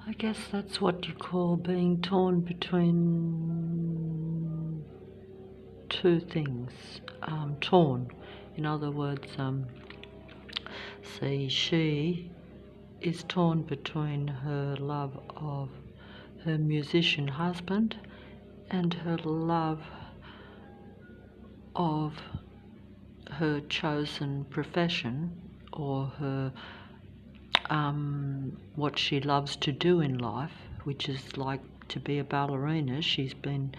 I guess that's what you call being torn between two things. Torn. In other words, see, she is torn between her love of her musician husband and her love of her chosen profession, or her what she loves to do in life, which is like to be a ballerina. She's been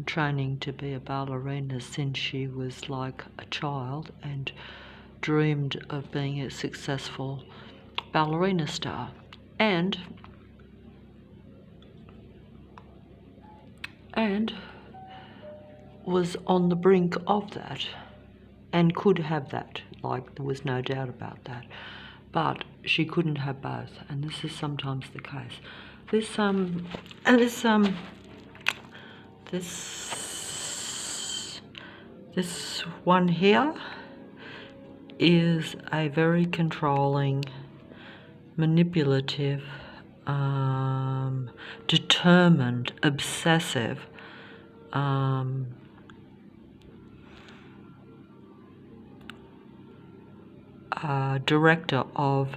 training to be a ballerina since she was like a child and dreamed of being a successful ballerina star, and was on the brink of that and could have that, like there was no doubt about that, but she couldn't have both, and this is sometimes the case. This one here is a very controlling, manipulative, determined, obsessive, director of,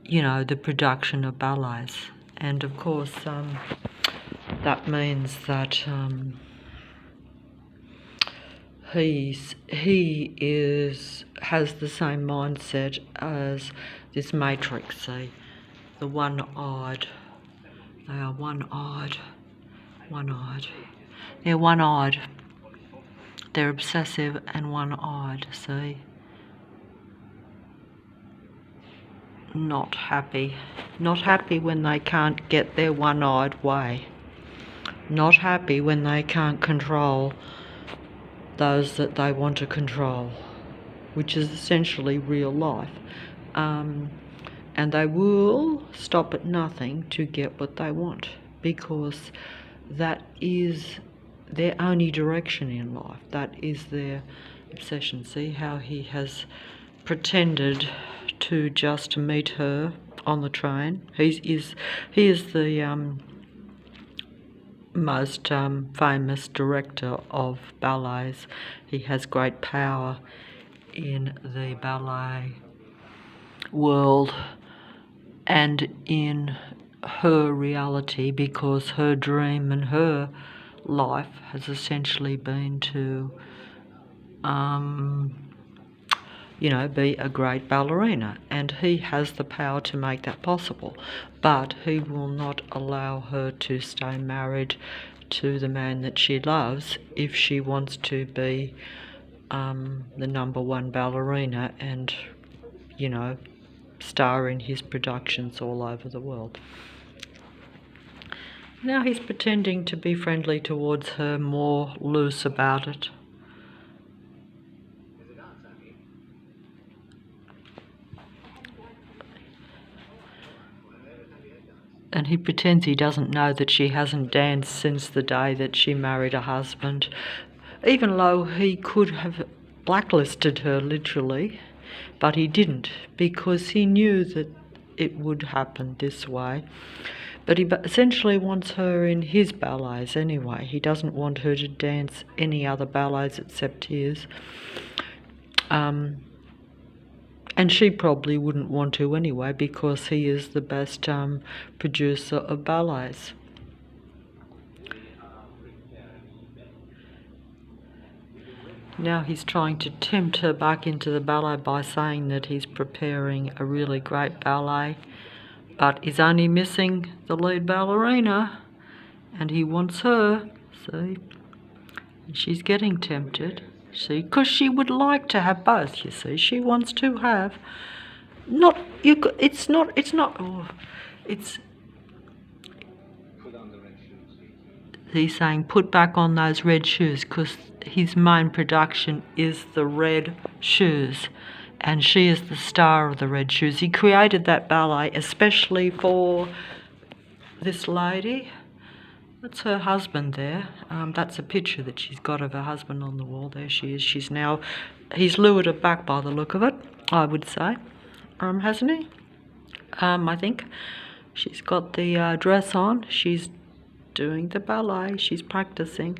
the production of ballets. And of course, that means that he has the same mindset as this matrix. See, the one-eyed. They are one-eyed. They're one-eyed. They're obsessive and one-eyed. See. Not happy when they can't get their one-eyed way, not happy when they can't control those that they want to control, which is essentially real life, and they will stop at nothing to get what they want, because that is their only direction in life. That is their obsession. See how he has pretended to just meet her on the train. He is the most famous director of ballets. He has great power in the ballet world and in her reality, because her dream and her life has essentially been to be a great ballerina, and he has the power to make that possible, but he will not allow her to stay married to the man that she loves if she wants to be the number one ballerina and, star in his productions all over the world. Now he's pretending to be friendly towards her, more loose about it. And he pretends he doesn't know that she hasn't danced since the day that she married a husband, even though he could have blacklisted her literally, but he didn't, because he knew that it would happen this way. But he essentially wants her in his ballets anyway. He doesn't want her to dance any other ballets except his. And she probably wouldn't want to anyway, because he is the best producer of ballets. Now he's trying to tempt her back into the ballet by saying that he's preparing a really great ballet, but he's only missing the lead ballerina, and he wants her, see? And she's getting tempted. See, because she would like to have both, you see. She wants to have, he's saying put back on those red shoes, because his main production is the red shoes, and she is the star of the red shoes. He created that ballet especially for this lady. That's her husband there. That's a picture that she's got of her husband on the wall. There she is. He's lured her back by the look of it, I would say. Hasn't he? I think she's got the dress on. She's doing the ballet. She's practicing.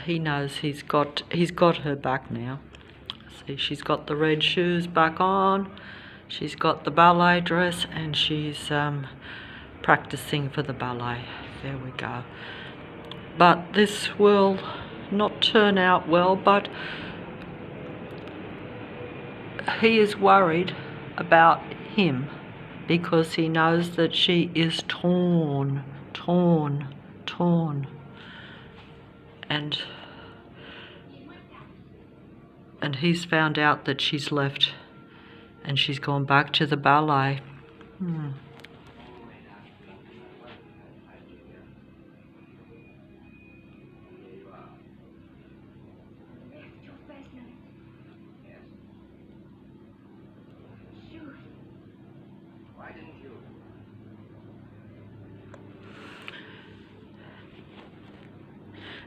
He knows he's got her back now. See, she's got the red shoes back on. She's got the ballet dress, and she's practicing for the ballet. There we go. But this will not turn out well, but he is worried about him because he knows that she is torn. And he's found out that she's left and she's gone back to the ballet.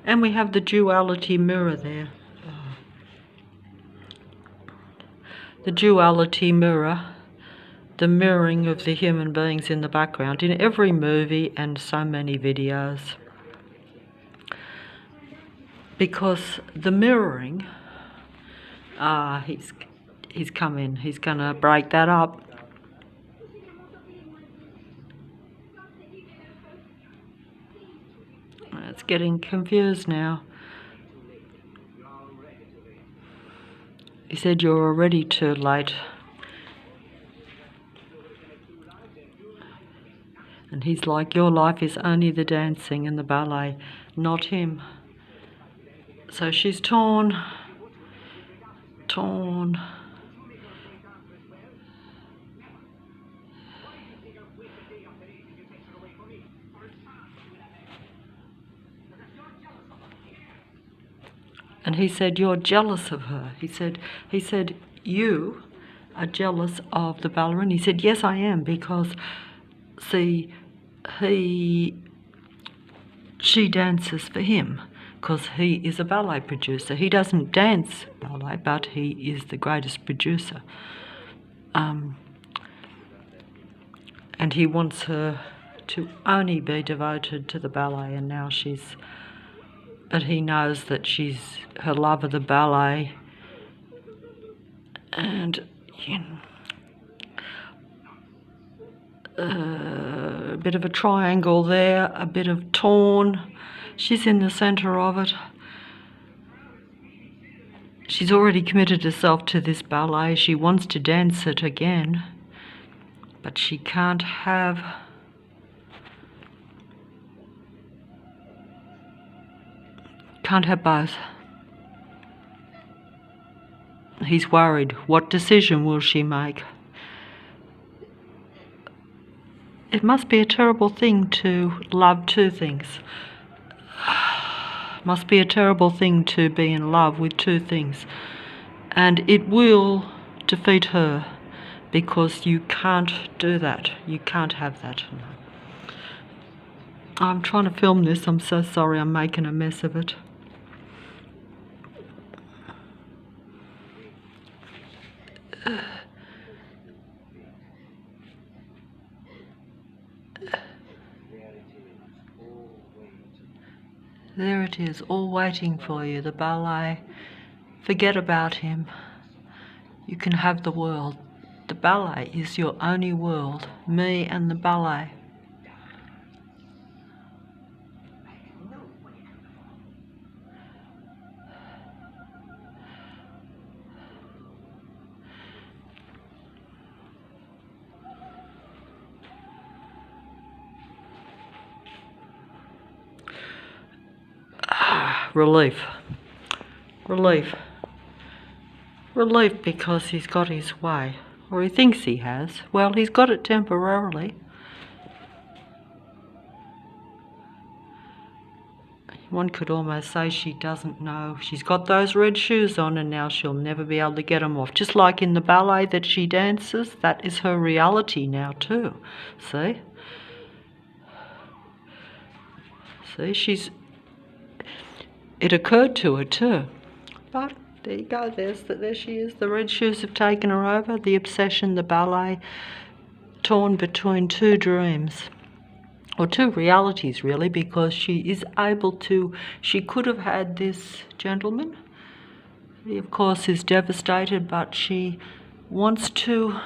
And we have the duality mirror there. The duality mirror, the mirroring of the human beings in the background in every movie and so many videos. Because the mirroring, he's come in, he's gonna break that up. It's getting confused now. He said, "You're already too late." And he's like, "Your life is only the dancing and the ballet, not him." So she's torn. And he said, "You're jealous of her." He said, "You are jealous of the ballerina." He said, "Yes, I am, because, see, she dances for him, because he is a ballet producer. He doesn't dance ballet, but he is the greatest producer. And he wants her to only be devoted to the ballet, and now she's... But he knows that she's her love of the ballet, and a bit of a triangle there, a bit of torn. She's in the centre of it. She's already committed herself to this ballet. She wants to dance it again, but she can't have... Can't have both. He's worried. What decision will she make? It must be a terrible thing to love two things. Must be a terrible thing to be in love with two things. And it will defeat her, because you can't do that. You can't have that. I'm trying to film this. I'm so sorry. I'm making a mess of it. There it is, all waiting for you, the ballet. Forget about him. You can have the world. The ballet is your only world. Me and the ballet. Relief. Relief because he's got his way. Or he thinks he has. Well, he's got it temporarily. One could almost say she doesn't know. She's got those red shoes on, and now she'll never be able to get them off. Just like in the ballet that she dances, that is her reality now too. See? See, it occurred to her too. But there you go, there she is. The red shoes have taken her over. The obsession, the ballet, torn between two dreams. Or two realities, really, because she is able to, she could have had this gentleman. He, of course, is devastated, but she wants to...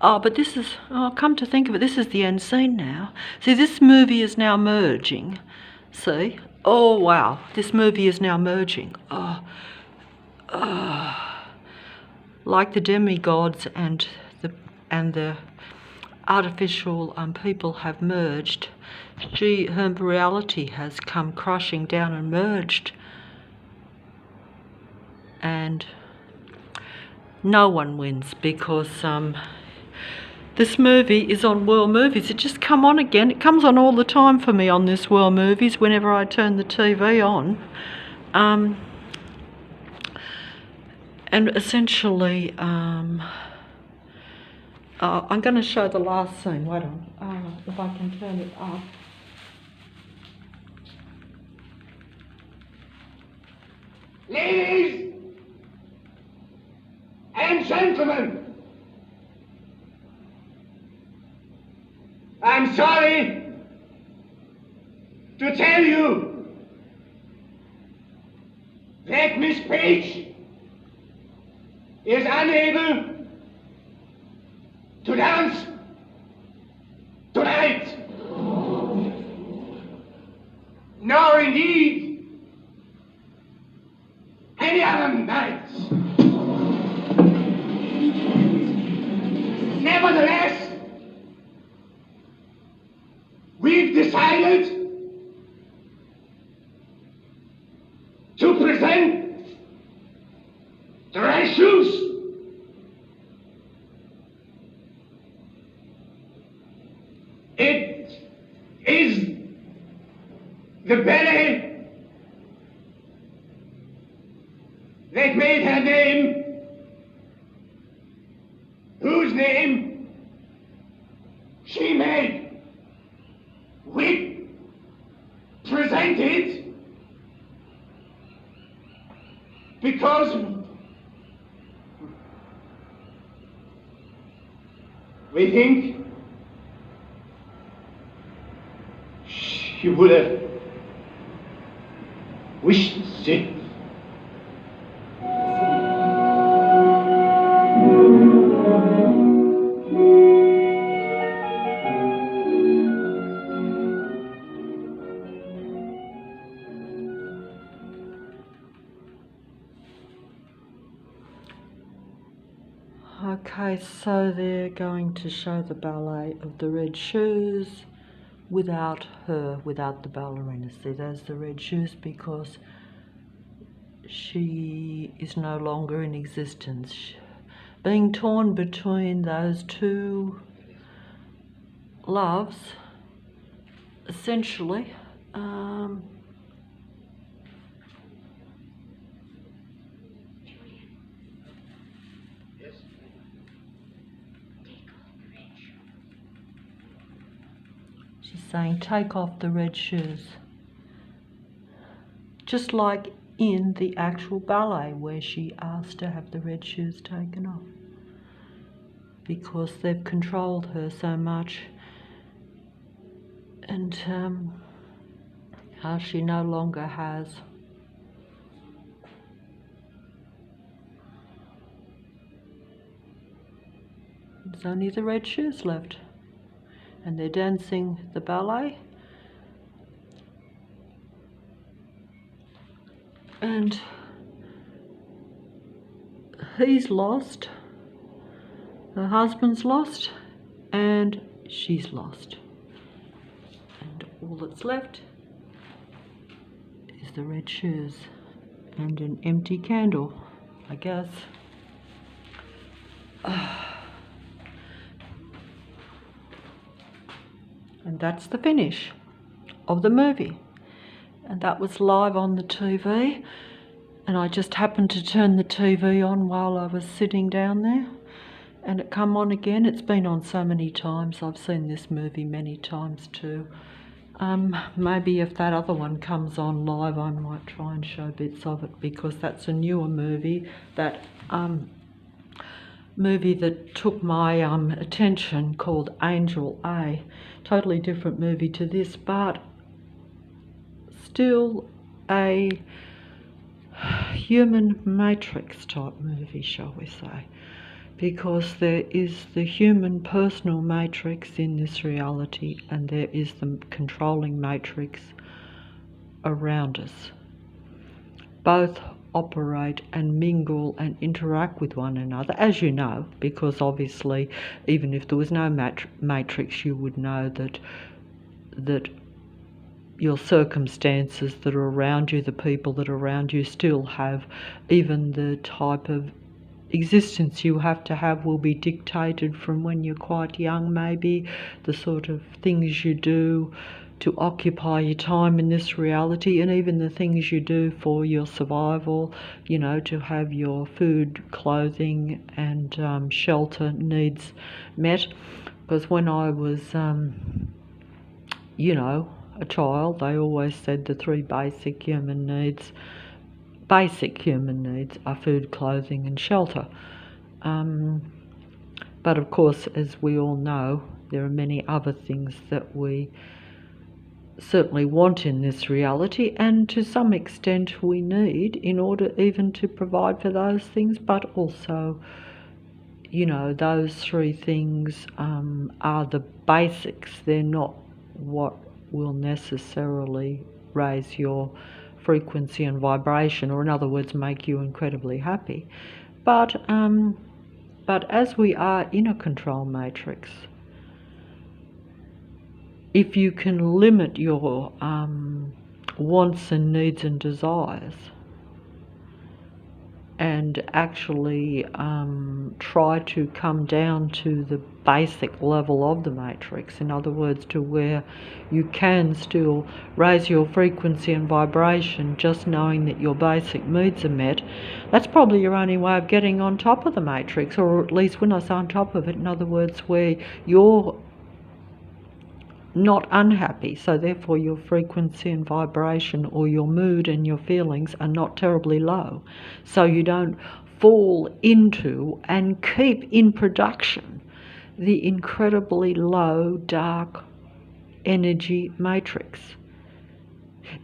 Oh, but this is... Oh, come to think of it, this is the end scene now. See, this movie is now merging. See? Oh, wow. This movie is now merging. Like the demigods and the artificial people have merged, her reality has come crushing down and merged. And no one wins because this movie is on World Movies. It just come on again. It comes on all the time for me on this World Movies whenever I turn the TV on. And essentially, I'm going to show the last scene. Wait on. If I can turn it up. Ladies and gentlemen, I'm sorry to tell you that Miss Page is unable to dance tonight, nor indeed any other nights. Nevertheless, we've decided to present the red shoes. It is the ballet that made her name, whose name she made. We present it because we think she would have wished it. Okay, so they're going to show the ballet of the red shoes without her, without the ballerina. See, there's the red shoes because she is no longer in existence. Being torn between those two loves, essentially, she's saying, take off the red shoes. Just like in the actual ballet where she asked to have the red shoes taken off. Because they've controlled her so much. And how she no longer has. There's only the red shoes left. And they're dancing the ballet. And he's lost, her husband's lost, and she's lost. And all that's left is the red shoes and an empty candle, I guess. And that's the finish of the movie. And that was live on the TV. And I just happened to turn the TV on while I was sitting down there. And it come on again. It's been on so many times. I've seen this movie many times too. Maybe if that other one comes on live, I might try and show bits of it, because that's a newer movie, that movie that took my attention, called Angel A. Totally different movie to this, but still a human matrix type movie, shall we say, because there is the human personal matrix in this reality, and there is the controlling matrix around us. Both operate and mingle and interact with one another, as you know, because obviously even if there was no matrix, you would know that your circumstances that are around you, the people that are around you, still have, even the type of existence you have to have will be dictated from when you're quite young, maybe the sort of things you do to occupy your time in this reality, and even the things you do for your survival, you know, to have your food, clothing and shelter needs met. Because when I was you know, a child, they always said the three basic human needs are food, clothing and shelter. But of course, as we all know, there are many other things that we certainly want in this reality, and to some extent we need in order even to provide for those things. But also, you know, those three things are the basics. They're not what will necessarily raise your frequency and vibration, or in other words, make you incredibly happy. But as we are in a control matrix, if you can limit your wants and needs and desires, and actually try to come down to the basic level of the matrix, in other words, to where you can still raise your frequency and vibration just knowing that your basic needs are met, that's probably your only way of getting on top of the matrix, or at least when I say on top of it, in other words, where you're not unhappy, so therefore your frequency and vibration, or your mood and your feelings, are not terribly low, so you don't fall into and keep in production the incredibly low, dark energy matrix.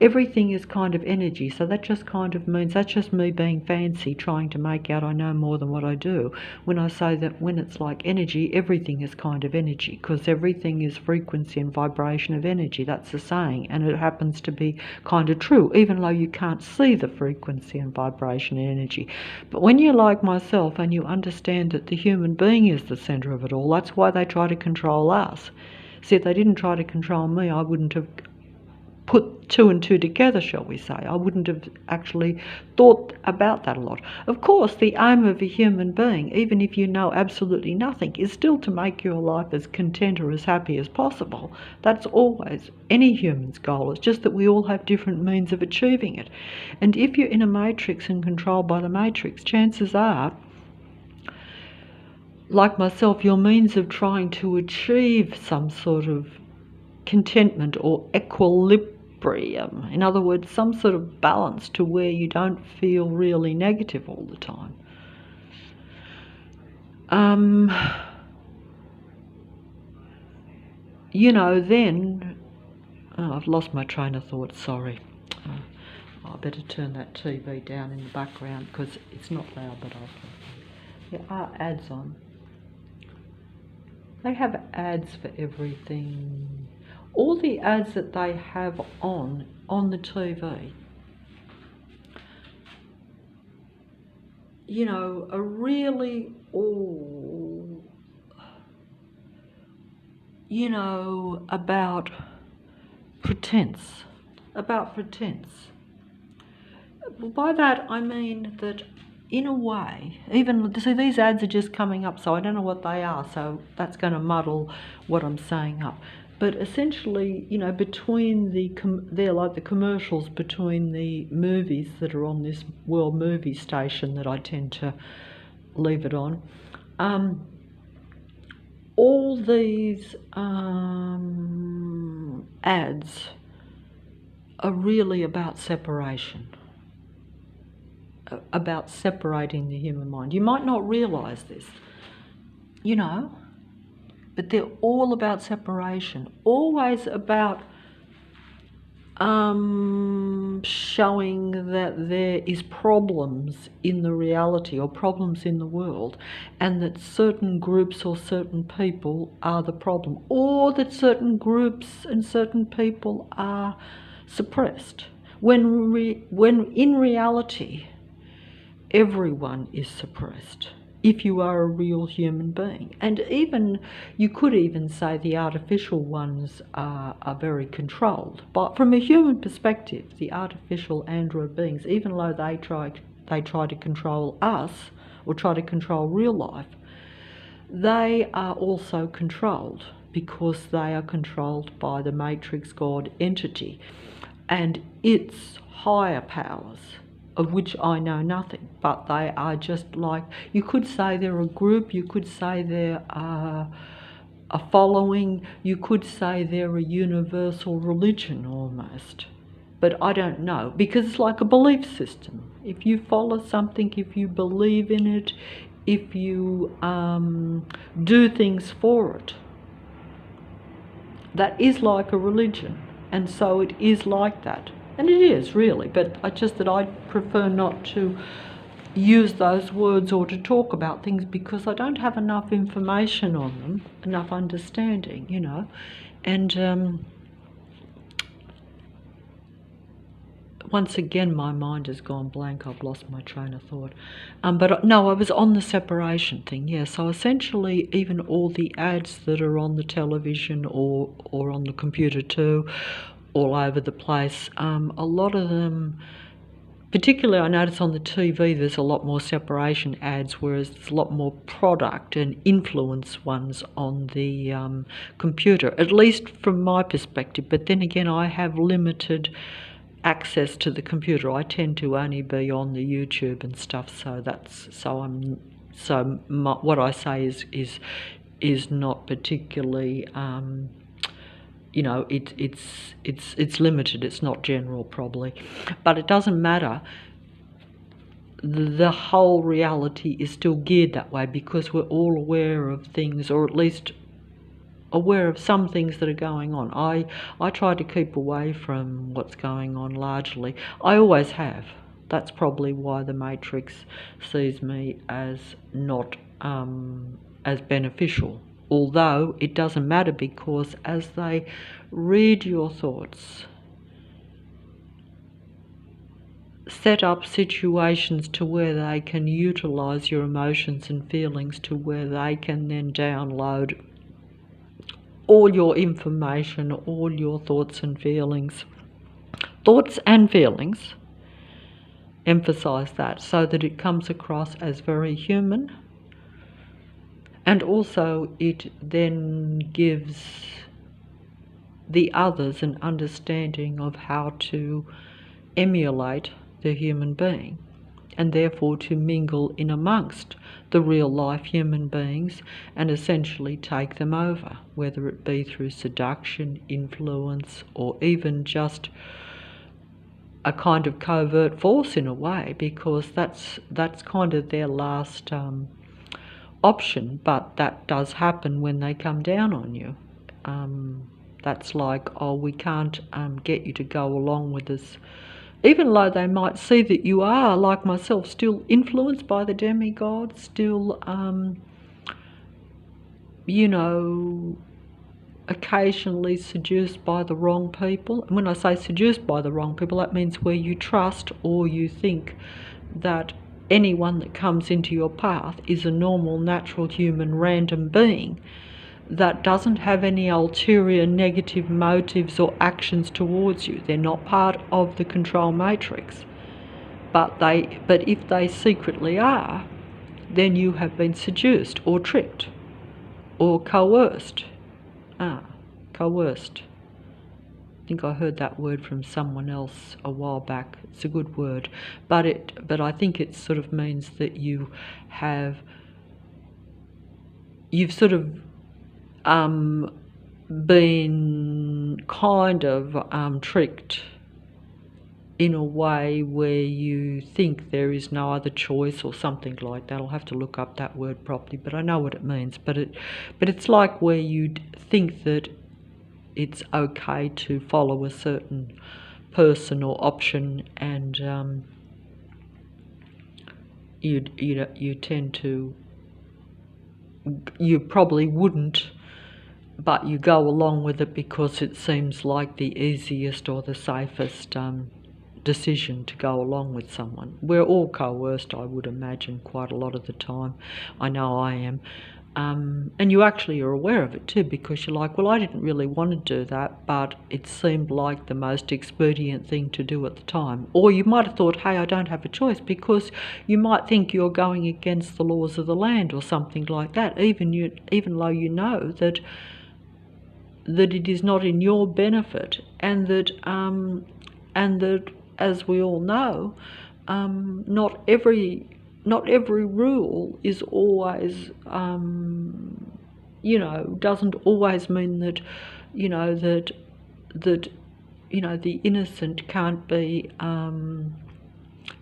Everything is kind of energy, so that just kind of means, that's just me being fancy, trying to make out I know more than what I do, when I say that when it's like energy, everything is kind of energy, because everything is frequency and vibration of energy. That's the saying, and it happens to be kind of true, even though you can't see the frequency and vibration and energy. But when you're like myself and you understand that the human being is the centre of it all, that's why they try to control us. See, if they didn't try to control me, I wouldn't have put two and two together, shall we say. I wouldn't have actually thought about that a lot. Of course, the aim of a human being, even if you know absolutely nothing, is still to make your life as content or as happy as possible. That's always any human's goal. It's just that we all have different means of achieving it. And if you're in a matrix and controlled by the matrix, chances are, like myself, your means of trying to achieve some sort of contentment or equilibrium, in other words, some sort of balance to where you don't feel really negative all the time. You know, then, I've lost my train of thought, sorry. I better turn that TV down in the background because it's not loud, but there are ads on. They have ads for everything. All the ads that they have on the TV, you know, are really all, you know, about pretense. By that I mean that, in a way, even, see, these ads are just coming up, so I don't know what they are, so that's going to muddle what I'm saying up. But essentially, you know, between they're like the commercials between the movies that are on this world movie station that I tend to leave it on. All these ads are really about separation, about separating the human mind. You might not realise this, you know, but they're all about separation, always about showing that there is problems in the reality or problems in the world, and that certain groups or certain people are the problem, or that certain groups and certain people are suppressed, when in reality everyone is suppressed if you are a real human being. And even, you could even say the artificial ones are very controlled. But from a human perspective, the artificial android beings, even though they try to control us or try to control real life, they are also controlled because they are controlled by the Matrix God entity and its higher powers, of which I know nothing, but they are just like, you could say they're a group, you could say they're a following, you could say they're a universal religion almost. But I don't know, because it's like a belief system. If you follow something, if you believe in it, if you do things for it, that is like a religion. And so it is like that. And it is, really, but just that I prefer not to use those words or to talk about things because I don't have enough information on them, enough understanding, you know. And once again, my mind has gone blank. I've lost my train of thought. But no, I was on the separation thing, yeah. So essentially, even all the ads that are on the television or on the computer too, all over the place, a lot of them, particularly I notice on the TV, there's a lot more separation ads, whereas there's a lot more product and influence ones on the computer, at least from my perspective. But then again, I have limited access to the computer. I tend to only be on the YouTube and stuff, what I say is not particularly you know, it's limited, it's not general probably, but it doesn't matter. The whole reality is still geared that way because we're all aware of things, or at least aware of some things that are going on. I try to keep away from what's going on largely. I always have. That's probably why the Matrix sees me as not as beneficial. Although it doesn't matter, because as they read your thoughts, set up situations to where they can utilize your emotions and feelings, to where they can then download all your information, all your thoughts and feelings. Thoughts and feelings, emphasize that, so that it comes across as very human. And also it then gives the others an understanding of how to emulate the human being, and therefore to mingle in amongst the real life human beings and essentially take them over, whether it be through seduction, influence, or even just a kind of covert force in a way, because that's kind of their last option. But that does happen when they come down on you. That's like, oh, we can't get you to go along with us, even though they might see that you are, like myself, still influenced by the demigod, still you know, occasionally seduced by the wrong people. And when I say seduced by the wrong people, that means where you trust or you think that anyone that comes into your path is a normal, natural, human, random being that doesn't have any ulterior negative motives or actions towards you. They're not part of the control matrix. But if they secretly are, then you have been seduced or tricked or coerced. Coerced. I think I heard that word from someone else a while back. It's a good word, but I think it sort of means that you've sort of been been kind of tricked in a way where you think there is no other choice or something like that. I'll have to look up that word properly, but I know what it means. But it's like where you think that it's okay to follow a certain person or option, and you tend to, you probably wouldn't, but you go along with it because it seems like the easiest or the safest decision to go along with someone. We're all coerced, I would imagine, quite a lot of the time. I know I am. And you actually are aware of it too, because you're like, well, I didn't really want to do that, but it seemed like the most expedient thing to do at the time. Or you might have thought, hey, I don't have a choice, because you might think you're going against the laws of the land or something like that, even though you know that it is not in your benefit, and that as we all know, not every rule is always, doesn't always mean that, the innocent can't be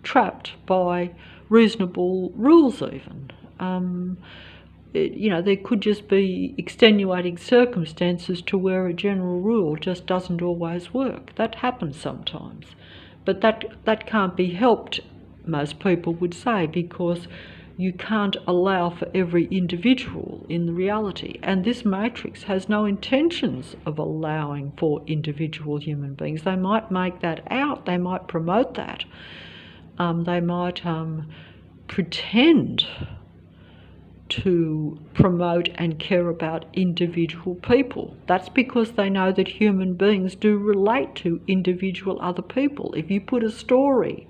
trapped by reasonable rules even. There could just be extenuating circumstances to where a general rule just doesn't always work. That happens sometimes. But that can't be helped, most people would say, because you can't allow for every individual in the reality. And this matrix has no intentions of allowing for individual human beings. They might make that out, they might promote that, they might pretend to promote and care about individual people. That's because they know that human beings do relate to individual other people. If you put a story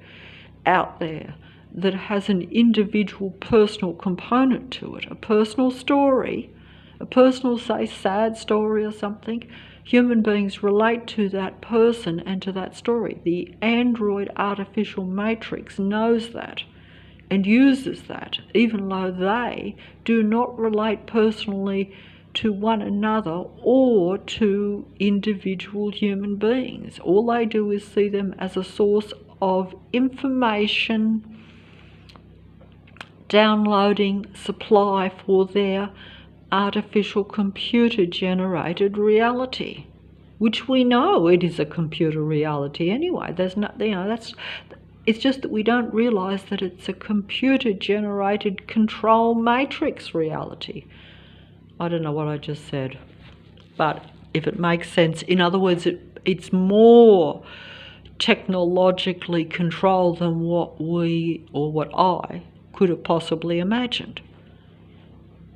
out there that has an individual personal component to it, a personal story, a personal, say, sad story or something, human beings relate to that person and to that story. The android artificial matrix knows that and uses that, even though they do not relate personally to one another or to individual human beings. All they do is see them as a source of information, downloading supply for their artificial computer-generated reality, which we know it is a computer reality anyway. There's no, it's just that we don't realise that it's a computer-generated control matrix reality. I don't know what I just said, but if it makes sense, in other words, it's more technologically controlled than what we, or what I, could have possibly imagined.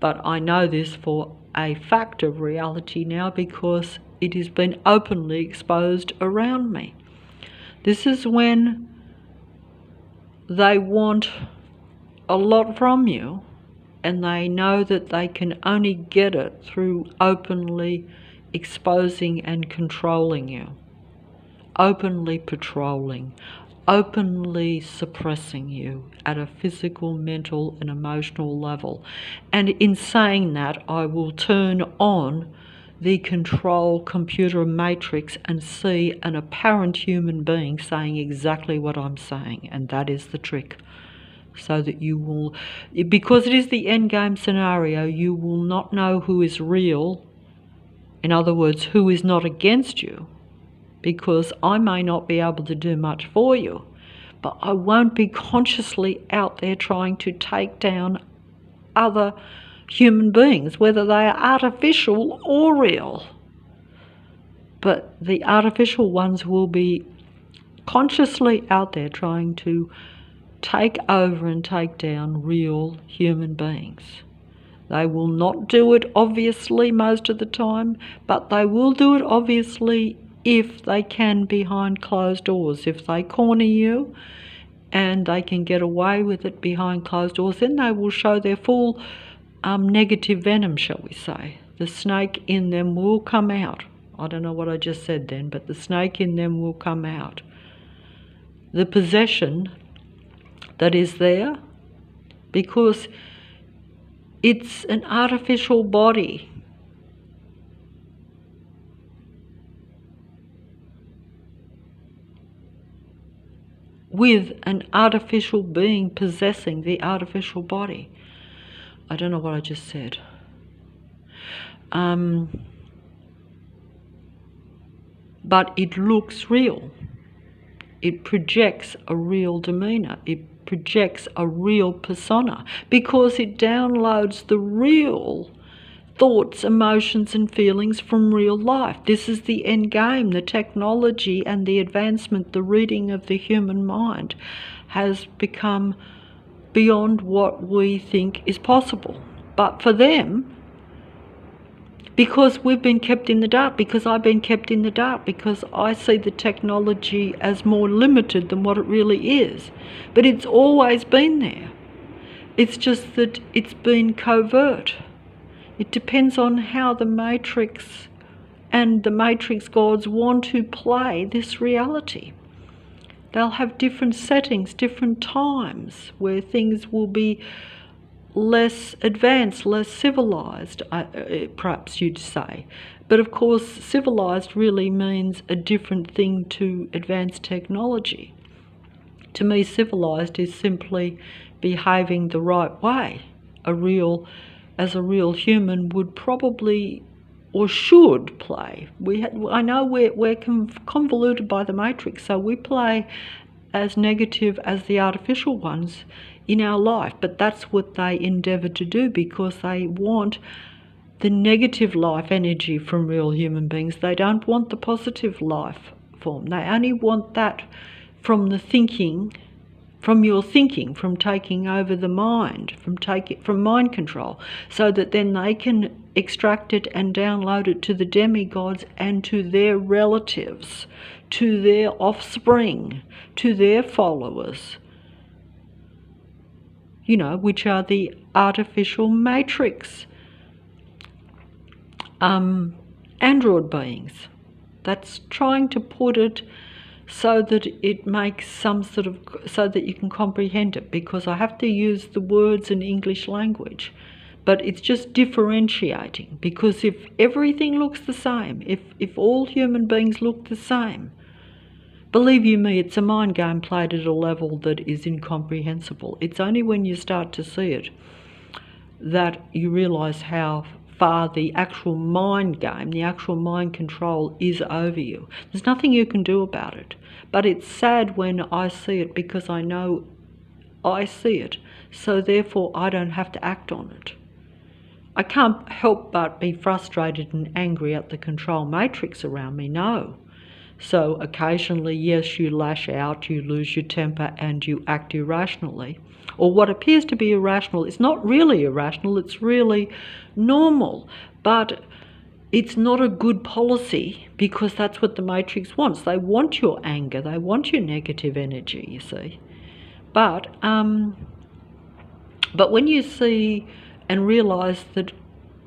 But I know this for a fact of reality now because it has been openly exposed around me. This is when they want a lot from you, and they know that they can only get it through openly exposing and controlling you, openly patrolling, openly suppressing you at a physical, mental and emotional level. And in saying that, I will turn on the control computer matrix and see an apparent human being saying exactly what I'm saying, and that is the trick. So that you will, because it is the endgame scenario, you will not know who is real, in other words, who is not against you, because I may not be able to do much for you, but I won't be consciously out there trying to take down other human beings, whether they are artificial or real. But the artificial ones will be consciously out there trying to take over and take down real human beings. They will not do it obviously most of the time, but they will do it obviously if they can behind closed doors. If they corner you and they can get away with it behind closed doors, then they will show their full negative venom, shall we say. The snake in them will come out. I don't know what I just said then, but the snake in them will come out. The possession that is there, because it's an artificial body. with an artificial being possessing the artificial body. I don't know what I just said. But it looks real. It projects a real demeanour. It projects a real persona because it downloads the real thoughts, emotions and feelings from real life. This is the end game. The technology and the advancement, the reading of the human mind has become beyond what we think is possible. But for them, because we've been kept in the dark, because I've been kept in the dark, because I see the technology as more limited than what it really is. But it's always been there. It's just that it's been covert. It depends on how the Matrix and the Matrix gods want to play this reality. They'll have different settings, different times where things will be less advanced, less civilized, perhaps you'd say. But of course, civilized really means a different thing to advanced technology. To me, civilized is simply behaving the right way. As a real human would probably or should play. I know we're convoluted by the Matrix, so we play as negative as the artificial ones in our life, but that's what they endeavour to do because they want the negative life energy from real human beings. They don't want the positive life form. They only want that from the thinking, from your thinking, from taking over the mind, from mind control, so that then they can extract it and download it to the demigods and to their relatives, to their offspring, to their followers, which are the artificial Matrix android beings. That's trying to put it so that it makes so that you can comprehend it, because I have to use the words in English language, but it's just differentiating, because if everything looks the same, if all human beings look the same, believe you me, it's a mind game played at a level that is incomprehensible. It's only when you start to see it that you realise how far the actual mind game, the actual mind control is over you. There's nothing you can do about it. But it's sad when I see it, because I know I see it, so therefore I don't have to act on it. I can't help but be frustrated and angry at the control matrix around me, no. So occasionally, yes, you lash out, you lose your temper and you act irrationally. Or what appears to be irrational is not really irrational, it's really normal. But it's not a good policy, because that's what the Matrix wants. They want your anger, they want your negative energy, you see. But when you see and realise that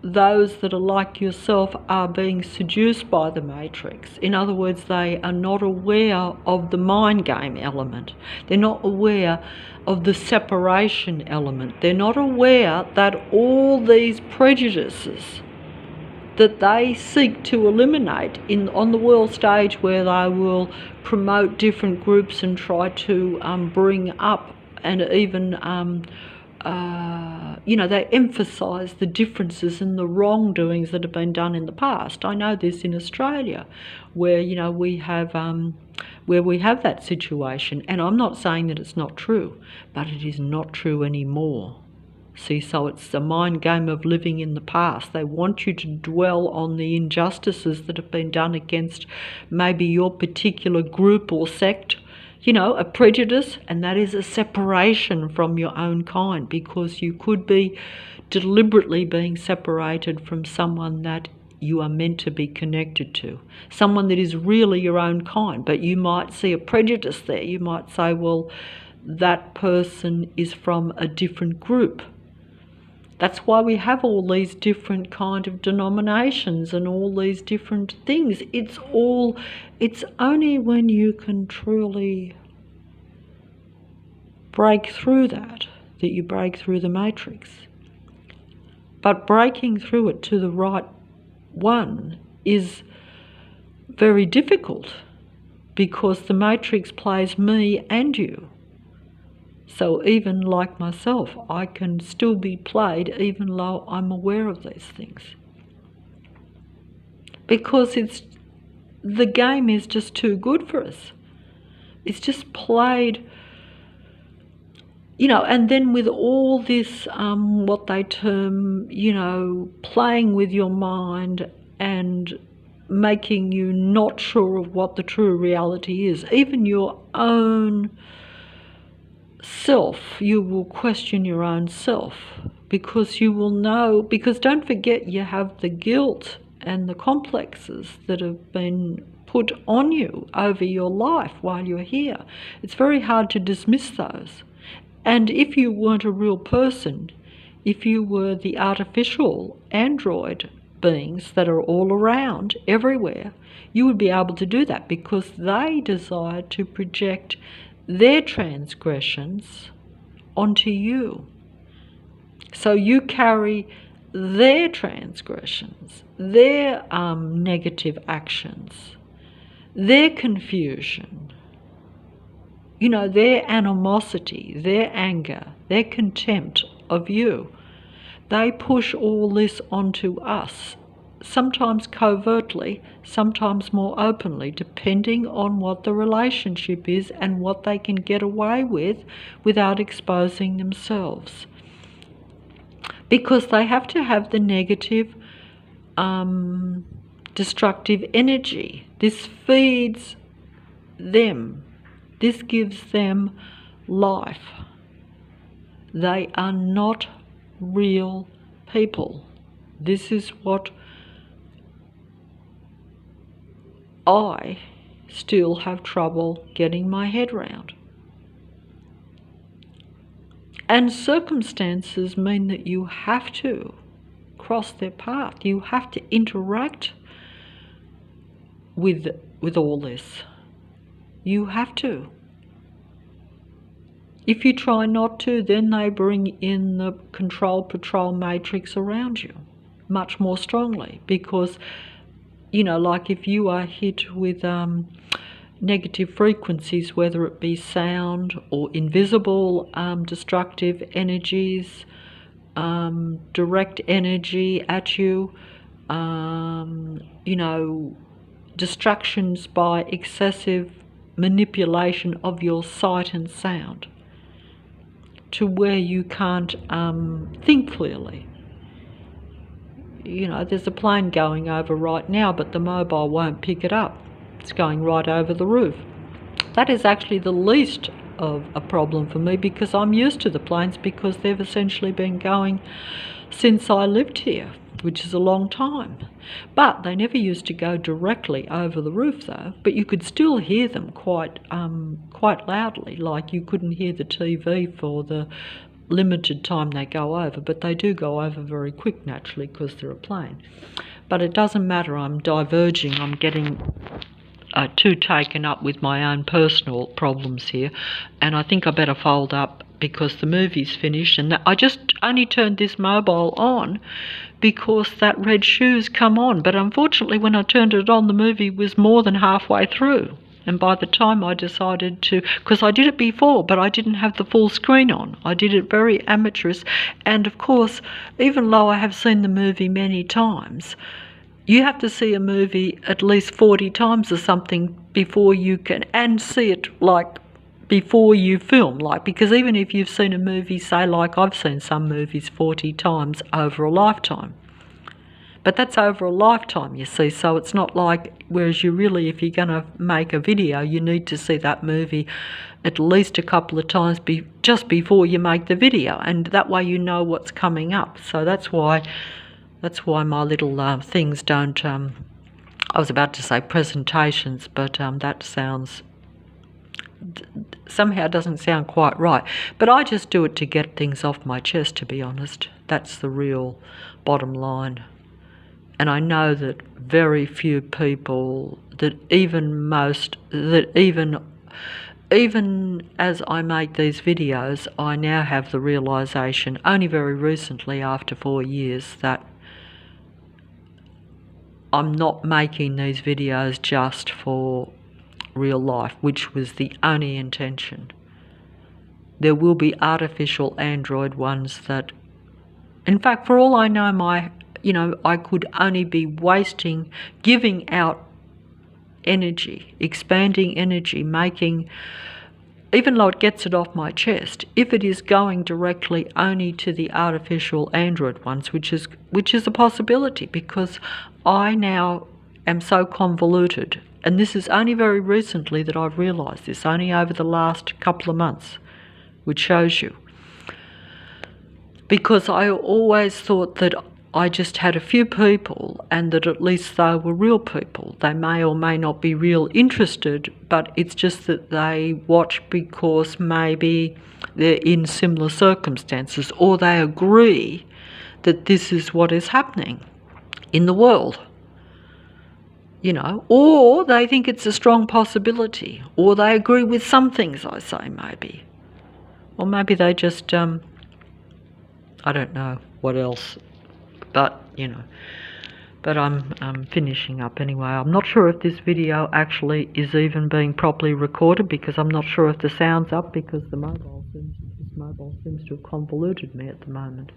those that are like yourself are being seduced by the Matrix. In other words, they are not aware of the mind game element. They're not aware of the separation element. They're not aware that all these prejudices that they seek to eliminate on the world stage, where they will promote different groups and try to bring up and even they emphasise the differences and the wrongdoings that have been done in the past. I know this in Australia, where we have that situation, and I'm not saying that it's not true, but it is not true anymore. See, so it's a mind game of living in the past. They want you to dwell on the injustices that have been done against maybe your particular group or sect, a prejudice, and that is a separation from your own kind, because you could be deliberately being separated from someone that you are meant to be connected to, someone that is really your own kind, but you might see a prejudice there. You might say, well, that person is from a different group. That's why we have all these different kind of denominations and all these different things. It's only when you can truly break through that you break through the Matrix. But breaking through it to the right one is very difficult, because the Matrix plays me and you. So even like myself, I can still be played even though I'm aware of these things. Because the game is just too good for us. It's just played, and then with all this, what they term, playing with your mind and making you not sure of what the true reality is. Even your own self, you will question your own self, because you will know, because don't forget, you have the guilt and the complexes that have been put on you over your life while you're here. It's very hard to dismiss those. And if you weren't a real person, if you were the artificial android beings that are all around, everywhere, you would be able to do that, because they desire to project their transgressions onto you. So you carry their transgressions, their negative actions, their confusion, their animosity, their anger, their contempt of you. They push all this onto us, sometimes covertly, sometimes more openly, depending on what the relationship is and what they can get away with without exposing themselves. Because they have to have the negative, destructive energy. This feeds them. This gives them life. They are not real people. This is what I still have trouble getting my head round. And circumstances mean that you have to cross their path. You have to interact with all this. You have to. If you try not to, then they bring in the control patrol matrix around you much more strongly, because, like if you are hit with negative frequencies, whether it be sound or invisible destructive energies, direct energy at you, distractions by excessive manipulation of your sight and sound to where you can't think clearly. There's a plane going over right now, but the mobile won't pick it up. It's going right over the roof. That is actually the least of a problem for me, because I'm used to the planes, because they've essentially been going since I lived here, which is a long time. But they never used to go directly over the roof though, but you could still hear them quite loudly, like you couldn't hear the TV for the limited time they go over, but they do go over very quick naturally because they're a plane. But it doesn't matter, I'm diverging, I'm getting too taken up with my own personal problems here, and I think I better fold up because the movie's finished, and I just only turned this mobile on because that red shoe's come on, but unfortunately when I turned it on, the movie was more than halfway through. And by the time I decided to, because I did it before, but I didn't have the full screen on. I did it very amateurish. And of course, even though I have seen the movie many times, you have to see a movie at least 40 times or something before you can, and see it like before you film, like, because even if you've seen a movie, say like I've seen some movies 40 times over a lifetime. But that's over a lifetime, you see, so it's not like, whereas you really, if you're going to make a video, you need to see that movie at least a couple of times just before you make the video, and that way you know what's coming up. So that's why my little things don't, I was about to say presentations, but that sounds, somehow doesn't sound quite right. But I just do it to get things off my chest, to be honest. That's the real bottom line. And I know that very few people, even as I make these videos, I now have the realisation, only very recently after 4 years, that I'm not making these videos just for real life, which was the only intention. There will be artificial android ones that, in fact, for all I know, I could only be wasting, giving out energy, expanding energy, making, even though it gets it off my chest, if it is going directly only to the artificial android ones, which is a possibility, because I now am so convoluted, and this is only very recently that I've realised this, only over the last couple of months, which shows you. Because I always thought that I just had a few people and that at least they were real people. They may or may not be real interested, but it's just that they watch because maybe they're in similar circumstances, or they agree that this is what is happening in the world. Or they think it's a strong possibility, or they agree with some things I say maybe. Or maybe they just, I don't know what else. But, but I'm finishing up anyway. I'm not sure if this video actually is even being properly recorded, because I'm not sure if the sound's up, because this mobile seems to have convoluted me at the moment.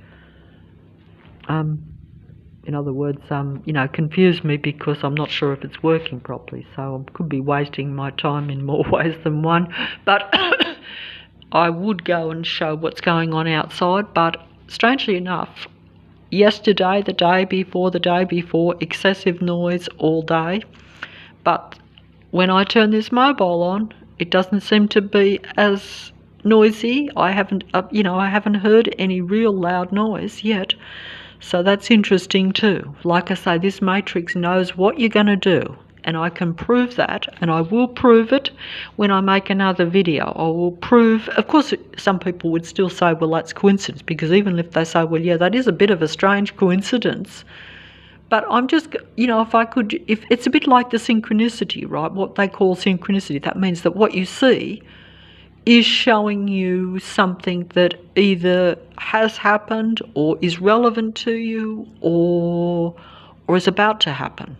In other words, confused me, because I'm not sure if it's working properly. So I could be wasting my time in more ways than one. But I would go and show what's going on outside. But strangely enough, yesterday, the day before, excessive noise all day. But when I turn this mobile on, it doesn't seem to be as noisy. I haven't heard any real loud noise yet. So that's interesting too. Like I say, this matrix knows what you're going to do. And I can prove that, and I will prove it when I make another video. I will prove, of course, some people would still say, well, that's coincidence, because even if they say, well, yeah, that is a bit of a strange coincidence. But I'm just, if it's a bit like the synchronicity, right? What they call synchronicity. That means that what you see is showing you something that either has happened or is relevant to you or is about to happen.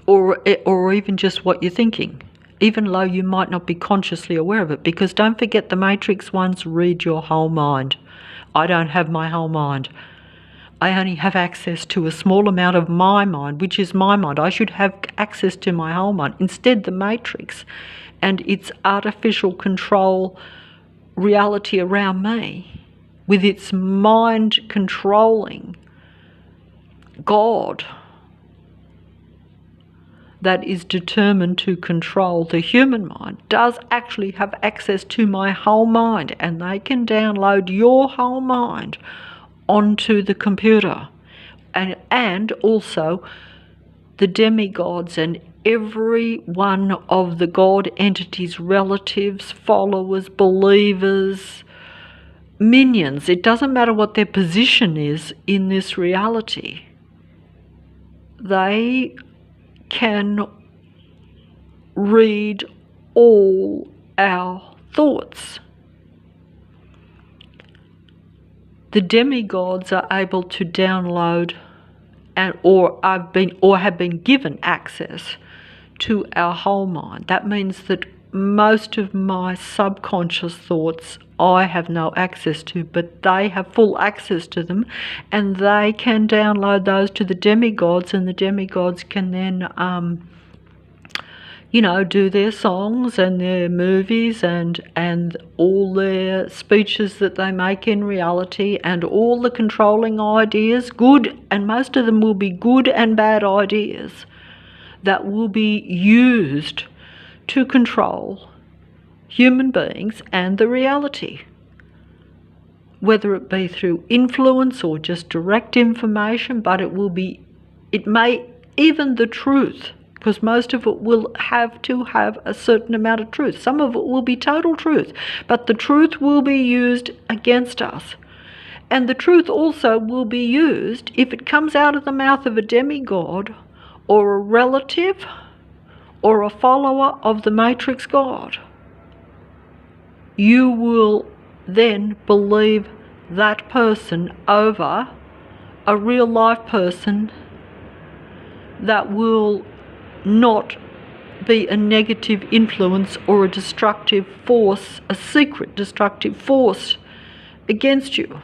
Or even just what you're thinking, even though you might not be consciously aware of it. Because don't forget, the matrix ones read your whole mind. I don't have my whole mind. I only have access to a small amount of my mind, which is my mind. I should have access to my whole mind. Instead, the matrix and its artificial control reality around me, with its mind controlling God, that is determined to control the human mind, does actually have access to my whole mind, and they can download your whole mind onto the computer. And also the demigods and every one of the God entities, relatives, followers, believers, minions. It doesn't matter what their position is in this reality. They can read all our thoughts. The demigods are able to download or have been given access to our whole mind. That means that most of my subconscious thoughts I have no access to, but they have full access to them, and they can download those to the demigods, and the demigods can then do their songs and their movies and all their speeches that they make in reality, and all the controlling ideas, good, and most of them will be good and bad ideas that will be used to control human beings and the reality, whether it be through influence or just direct information. But it may even the truth, because most of it will have to have a certain amount of truth. Some of it will be total truth, but the truth will be used against us. And the truth also will be used if it comes out of the mouth of a demigod or a relative or a follower of the Matrix God. You will then believe that person over a real life person that will not be a negative influence or a destructive force, a secret destructive force against you.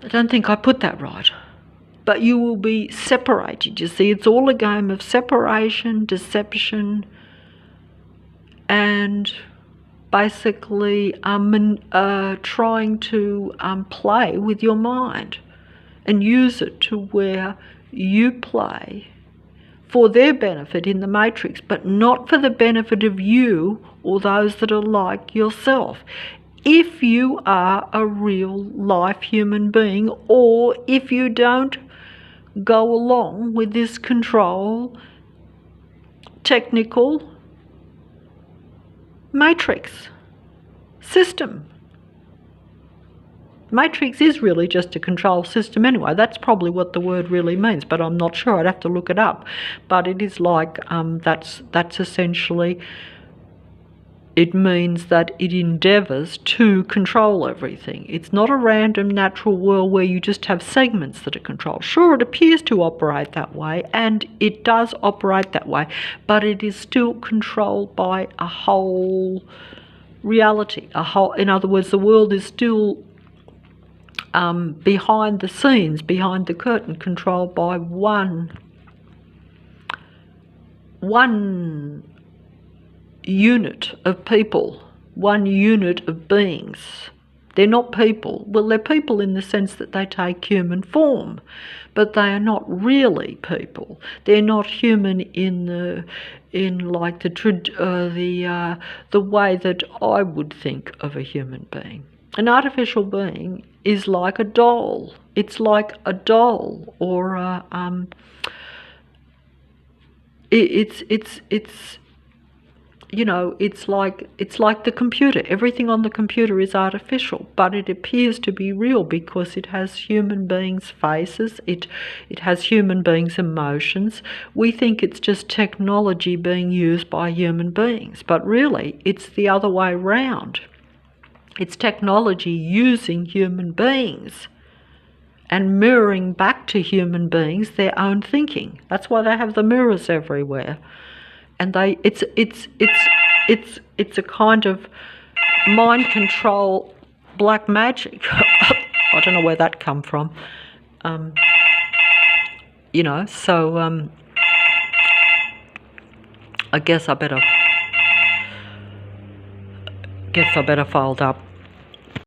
I don't think I put that right. But you will be separated. You see, it's all a game of separation, deception, and basically trying to play with your mind and use it to where you play for their benefit in the matrix, but not for the benefit of you or those that are like yourself. If you are a real life human being, or if you don't go along with this control, technical, matrix system. Matrix is really just a control system anyway. That's probably what the word really means, but I'm not sure. I'd have to look it up. But it is like, that's essentially, it means that it endeavours to control everything. It's not a random natural world where you just have segments that are controlled. Sure, it appears to operate that way, and it does operate that way, but it is still controlled by a whole reality. In other words, the world is still behind the scenes, behind the curtain, controlled by one unit of people, one unit of beings. They're not people. Well, they're people in the sense that they take human form, but they are not really people. They're not human in like the way that I would think of a human being. An artificial being is like a doll. It's like a doll, or it's you know, it's like the computer. Everything on the computer is artificial, but it appears to be real because it has human beings' faces, it has human beings' emotions. We think it's just technology being used by human beings, but really it's the other way round. It's technology using human beings and mirroring back to human beings their own thinking. That's why they have the mirrors everywhere. And it's a kind of mind control, black magic. I don't know where that come from. You know, so I guess I better fold up.